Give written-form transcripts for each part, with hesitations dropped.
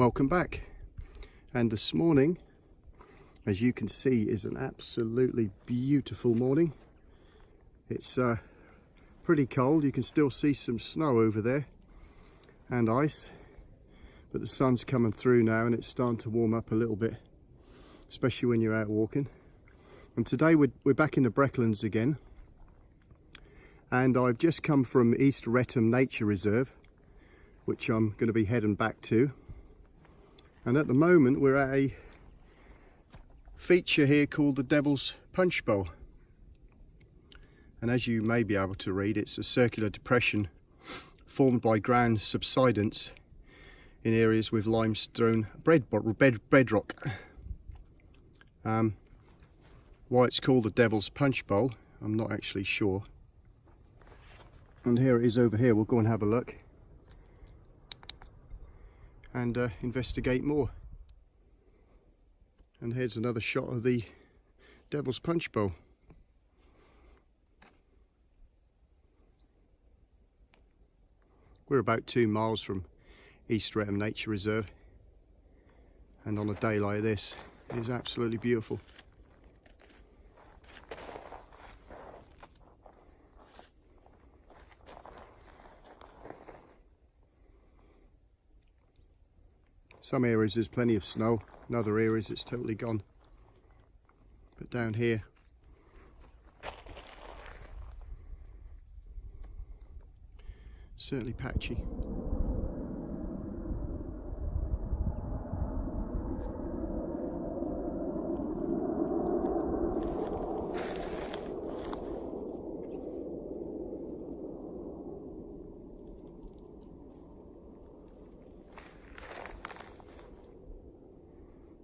Welcome back. And this morning, as you can see, is an absolutely beautiful morning. It's pretty cold. You can still see some snow over there and ice, but the sun's coming through now and it's starting to warm up a little bit, especially when you're out walking. And today we're back in the Brecklands again, and I've just come from East Wretham Nature Reserve, which I'm going to be heading back to. And at the moment we're at a feature here called the Devil's Punch Bowl. And as you may be able to read, it's a circular depression formed by ground subsidence in areas with limestone bedrock. Why it's called the Devil's Punch Bowl, I'm not actually sure. And here it is over here. We'll go and have a look and investigate more. And here's another shot of the Devil's Punch Bowl. We're about 2 miles from East Wretham Nature Reserve, and on a day like this it is absolutely beautiful. Some areas there's plenty of snow, in other areas it's totally gone. But down here, certainly patchy.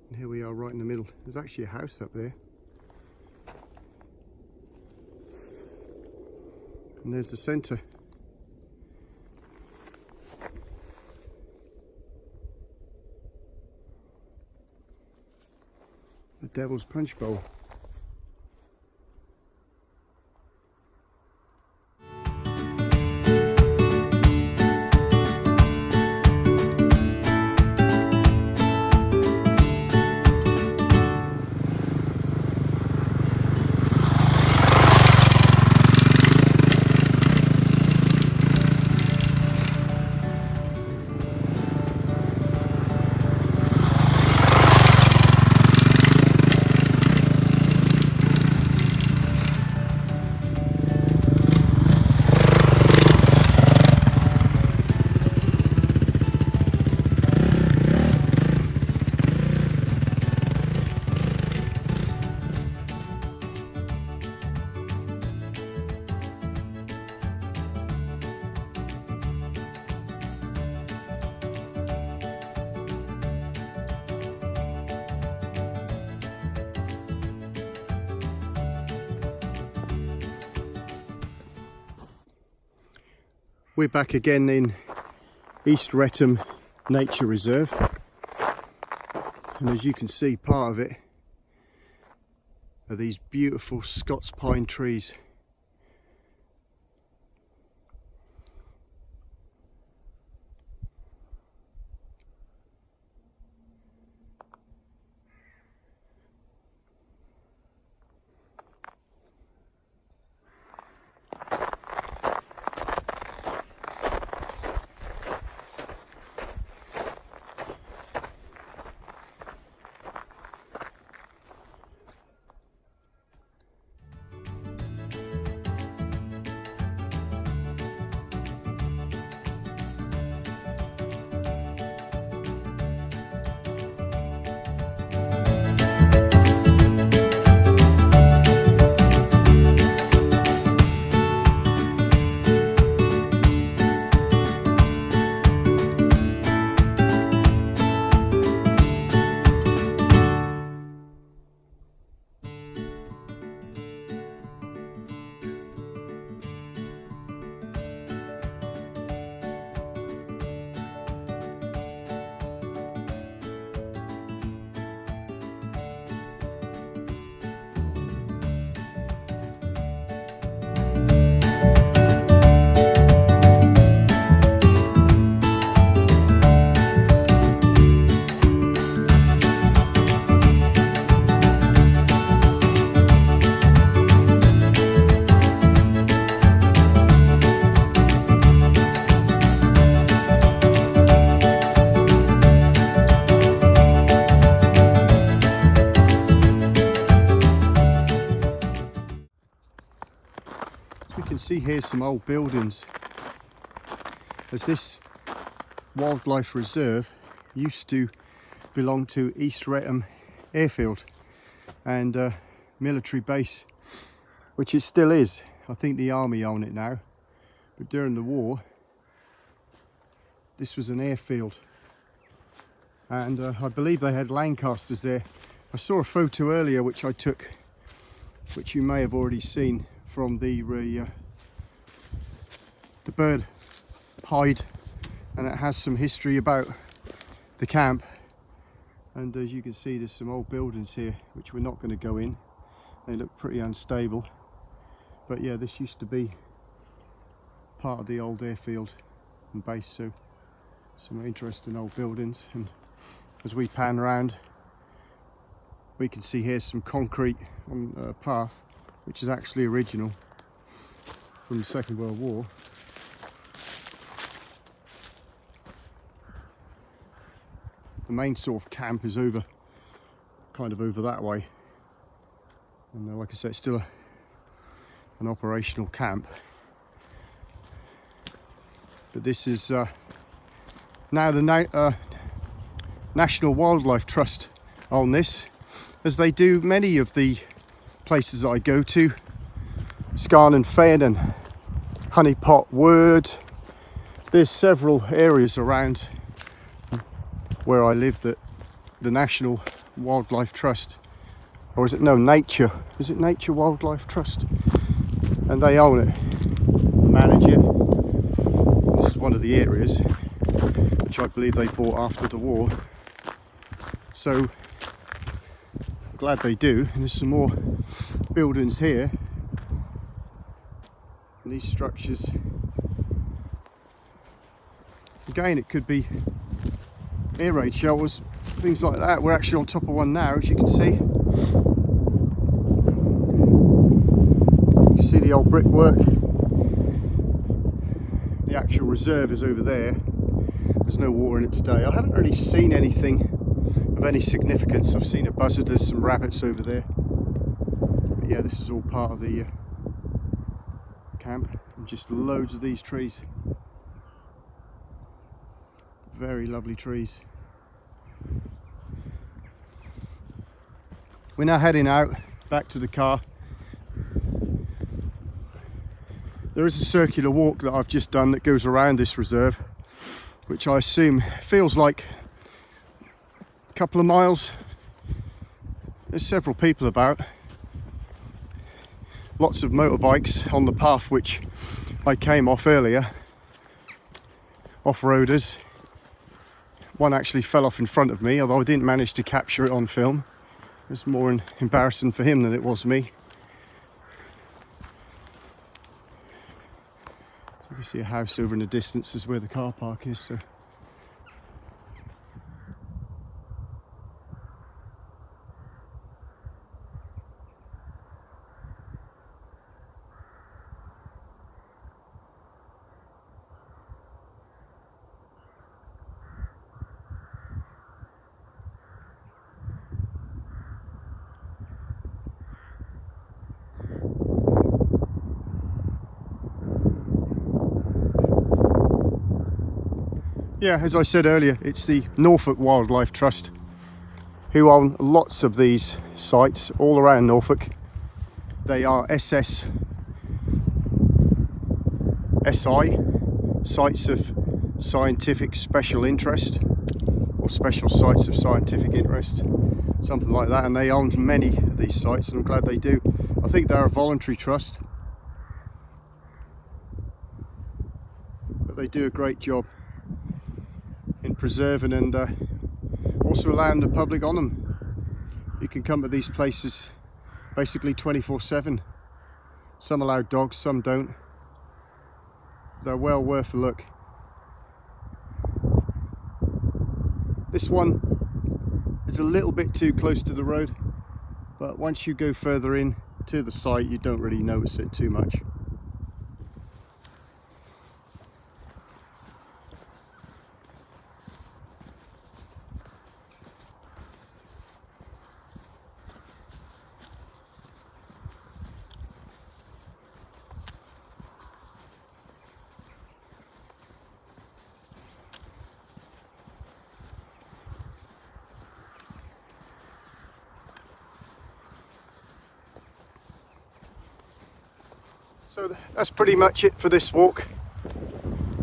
And here we are right in the middle. There's actually a house up there. And there's the centre. The Devil's Punch Bowl. We're back again in East Wretham Nature Reserve, and as you can see, part of it are these beautiful Scots pine trees. So we can see here some old buildings, as this wildlife reserve used to belong to East Wretham airfield and military base, which it still is. I think the army own it now, but during the war this was an airfield, and I believe they had Lancasters there. I saw a photo earlier which I took, which you may have already seen, from the bird hide, and it has some history about the camp. And as you can see, there's some old buildings here which we're not going to go in. They look pretty unstable, but yeah, this used to be part of the old airfield and base, so some interesting old buildings. And as we pan around, we can see here some concrete on a path which is actually original from the Second World War. The main sort of camp is kind of over that way, and like I said, it's still an operational camp. But this is now the National Wildlife Trust on this, as they do many of the places that I go to, Scarn and Fen and Honeypot Wood. There's several areas around where I live that the National Wildlife Trust, or is it Nature Wildlife Trust, and they own it, manage it. This is one of the areas which I believe they bought after the war, so I'm glad they do. And there's some more buildings here, and these structures again, it could be air raid shelters, things like that. We're actually on top of one now, as you can see. You can see the old brickwork. The actual reserve is over there. There's no water in it today. I haven't really seen anything of any significance. I've seen a buzzard, there's some rabbits over there. But yeah, this is all part of the camp, and just loads of these trees. Very lovely trees. We're now heading out back to the car. There is a circular walk that I've just done that goes around this reserve, which I assume feels like a couple of miles. There's several people about, lots of motorbikes on the path which I came off earlier, off-roaders. One actually fell off in front of me, although I didn't manage to capture it on film. It was more embarrassing for him than it was me. So you can see a house over in the distance is where the car park is. So yeah, as I said earlier, it's the Norfolk Wildlife Trust who own lots of these sites all around Norfolk. They are SI, sites of scientific special interest, or special sites of scientific interest, something like that, and they own many of these sites, and I'm glad they do. I think they're a voluntary trust, but they do a great job in preserving and also allowing the public on them. You can come to these places basically 24/7. Some allow dogs, some don't. They're well worth a look. This one is a little bit too close to the road, but once you go further in to the site, you don't really notice it too much. So that's pretty much it for this walk.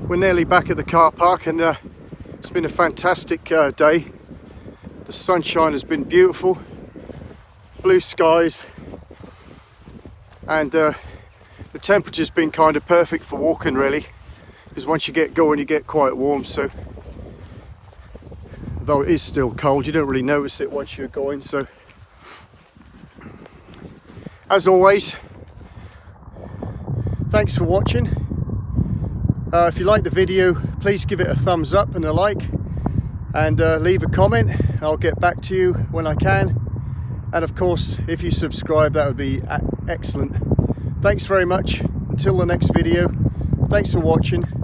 We're nearly back at the car park, and it's been a fantastic day. The sunshine has been beautiful, blue skies, and the temperature's been kind of perfect for walking really, because once you get going you get quite warm. So though it is still cold, you don't really notice it once you're going. So as always, thanks for watching. If you like the video, please give it a thumbs up and a like, and leave a comment. I'll get back to you when I can, and of course if you subscribe, that would be excellent. Thanks very much. Until the next video, thanks for watching.